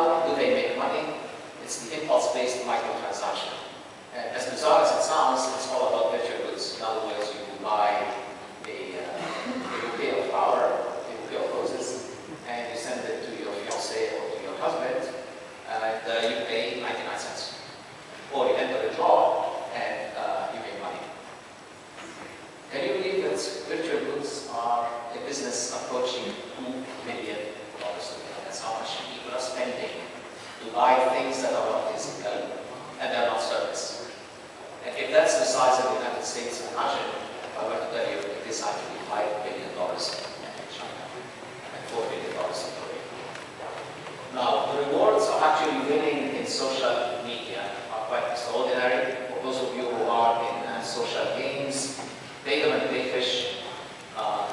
how do they make money? It's the impulse-based microtransaction. And as bizarre as it sounds, it's all about virtual goods. In other words, you buy a bouquet of flower, a bouquet of roses, and you send it to your fiancé or to your husband, and you pay 99 cents. Or you enter a draw, and you make money. Can you believe that virtual goods are a business approaching $2 billion? That's how much people are spending to buy things that are not physical and they are not service. And if that's the size of the United States, imagine if I were to tell you it is actually $5 billion in China and $4 billion in Korea. Now, the rewards of actually winning in social media are quite extraordinary. For those of you who are in social games, Datum and Playfish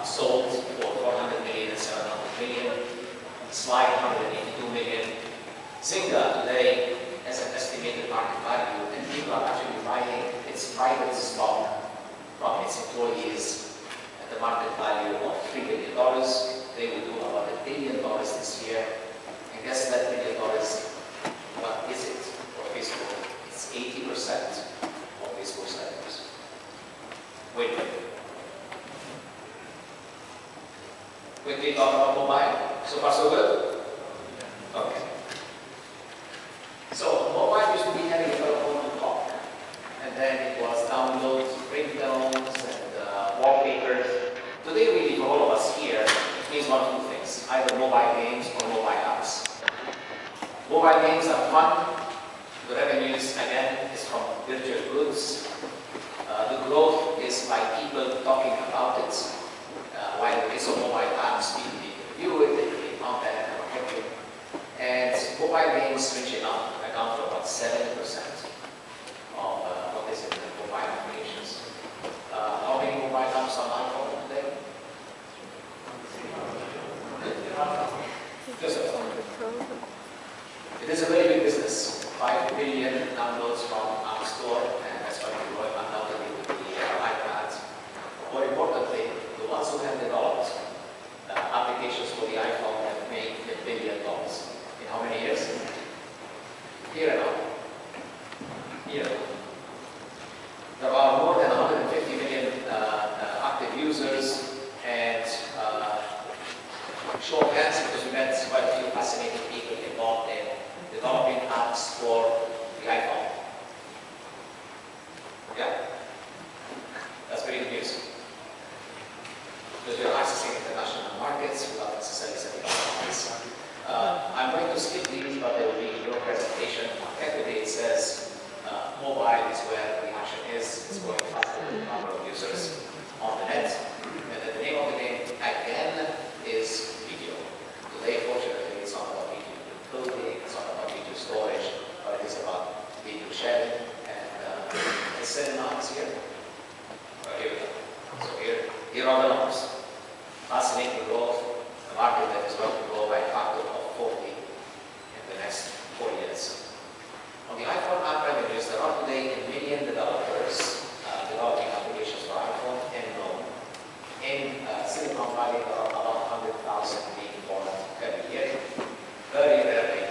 sold for 400 million and 700 million. Slide 182 million. Zynga today has an estimated market value, and people are actually buying its private stock from its employees at the market value of $3 billion. They will do about $1 billion this year. And guess that $1 billion, what is it for Facebook? It's 80% of Facebook's revenues. Wait. Quickly talk about mobile. So far so good? Okay. So mobile used to be having a telephone to talk. And then it was downloads, ringtones, and wallpapers. Today really for all of us here, it means one of two things. Either mobile games or mobile apps. Mobile games are fun. The revenues, again, is from virtual goods. The growth is by people talking about it. While the case of mobile apps, people review it, they create content, and what have you. And mobile games, strangely enough, account for about 7% of what is in the mobile applications. How many mobile apps on iPhone today? It is a very big business. 5 billion downloads from App Store, and that's going to be growing undoubtedly with the iPads. More importantly, the ones who have developed applications for the iPhone have made $1 billion. In how many years? Here and now. Here. There are more than 150 million active users, and show of hands because we met quite a few fascinating people involved in developing apps for the iPhone. Yeah? That's very good news. Because we are accessing international markets without necessarily setting up markets. I'm going to skip these, but they will be in your presentation. Technically, it says mobile is where the action is. It's going faster than the number of users on the net. And then the name of the game, again, is video. Today, fortunately, it's not about video building, it's not about video storage, but it is about video sharing. And the cinema is here. Here we go. So here are the numbers. Fascinating growth, a market that is going to grow by a factor of 40 in the next 4 years. On the iPhone app revenues, there are today 1 million developers developing applications for iPhone and Chrome. In Silicon Valley, there are about 100,000 being born every year. Very rarely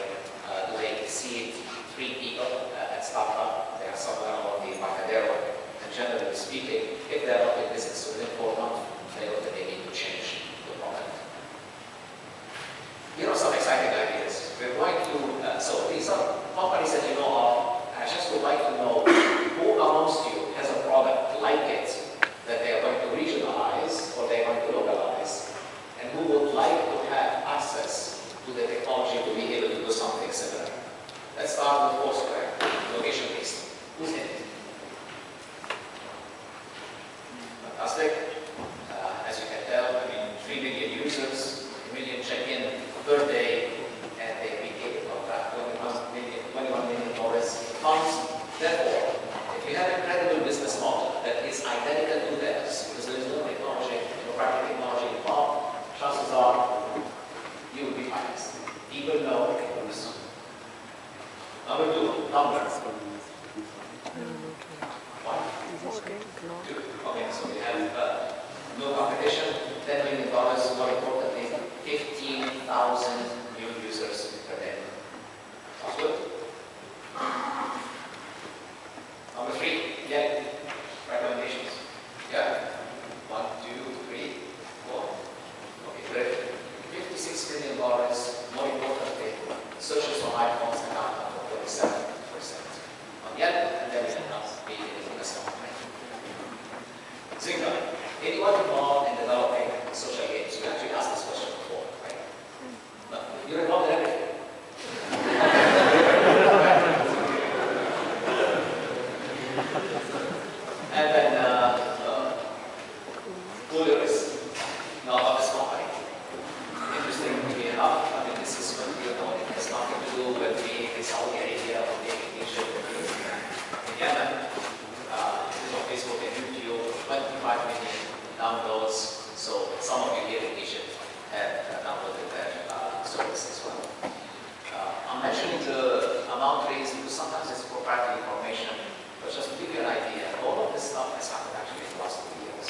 do they exceed 3 people at startup. They are somewhere along the Embarcadero. And generally speaking, if they are not in business within 4 months, they need to change the product. Here are some exciting ideas. We're going to, so these are companies that you know of. I just would like to know who amongst you has a product like it that they are going to regionalize or they are going to localize, and who would like to have access to the technology to be able to do something similar. Let's start with Foursquare, location-based. Who's in it? Fantastic. As you can tell, 3 million users, 1 million check-in per day, and they became about $21 million in funds. Therefore, if you have an incredible business model that is identical to theirs, because there is no technology, proprietary technology involved, chances are you will be financed. People know this. Number 2, numbers. 1. 2. Okay, so we have no competition, $10 million, more importantly, 15,000 new users per day. searches for iPhones account for 47%. On the other hand, there is not being in the stock market. Zinga, anyone involved in developing social games? We actually asked this question before, right? No, you're involved in everything. And then Julio is now of this company. Interestingly enough, I mean, this is what you know, it has nothing to do with being in Saudi Arabia or being in Egypt or being in Yemen. This is on Facebook and YouTube, 25 million downloads. So some of you here in Egypt have downloaded their service as well. I'm mentioning the amount raised because sometimes it's proprietary information, but just to give you an idea, all of this stuff has happened actually in the last 2 years.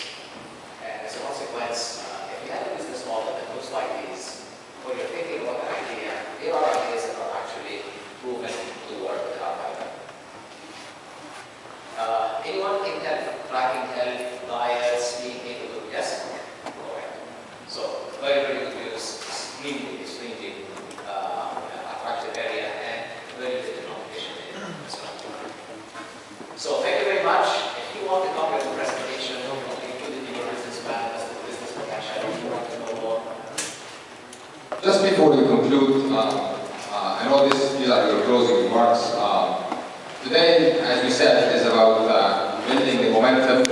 And as a consequence, if you have a business model that looks like this, or you're thinking about an idea, there are ideas that are actually proven to work that are better. Anyone in health, tracking health, diets, being able to, yes? Go ahead. So, very, very good news. Extremely, extremely attractive area and very little competition in it. So, thank you very much. If you want to copy of the presentation, include it in your business plan, as the business potential, if you want to know more. Just before we conclude, I know these are your closing remarks. Today, as we said, is about building the momentum